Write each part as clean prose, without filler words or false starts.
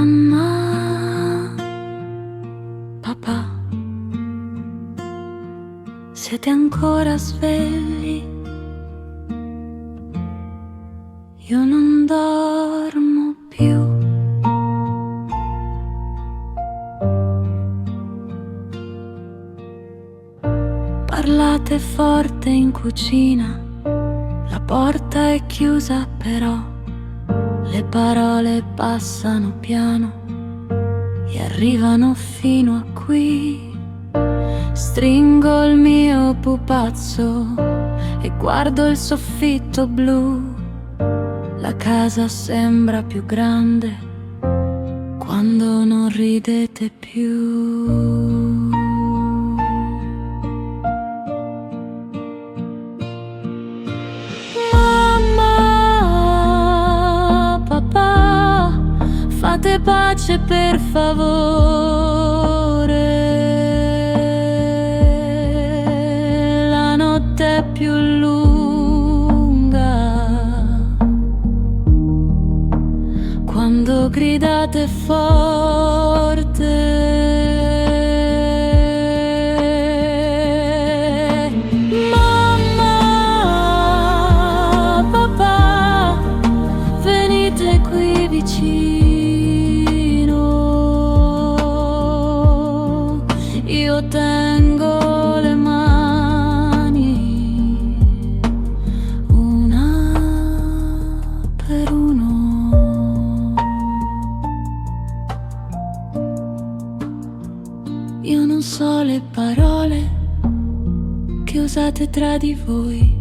Mamma, papà, siete ancora svegli? Io non dormo più. Parlate forte in cucina, la porta è chiusa però le parole passano piano e arrivano fino a qui. Stringo il mio pupazzo e guardo il soffitto blu. La casa sembra più grande quando non ridete più. Mamma, papà, fate pace per favore. La notte è più lunga quando gridate forte. Mamma, papà, venite qui vicino. Io tengo le mani una per uno. Io non so le parole che usate tra di voi.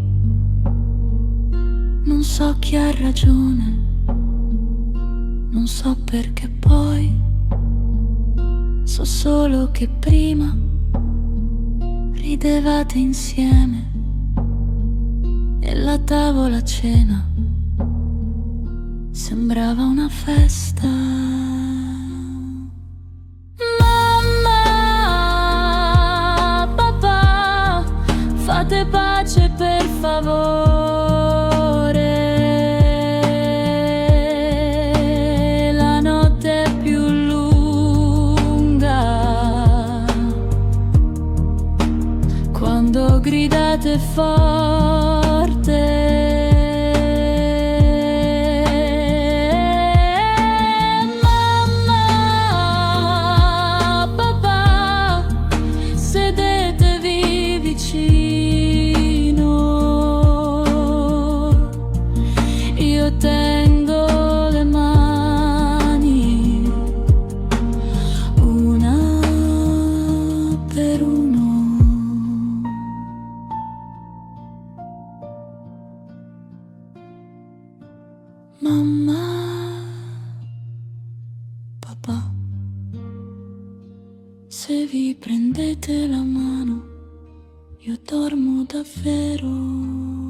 Non so chi ha ragione, non so perché poi. So solo che prima ridevate insieme e la tavola a cena sembrava una festa. Mamma, papà, fate pace per favore. La notte è più lunga quando gridate forte. Mamma, papà, sedetevi vicino. Io tengo le mani una per uno. Mamma, papà, se vi prendete la mano, io dormo davvero.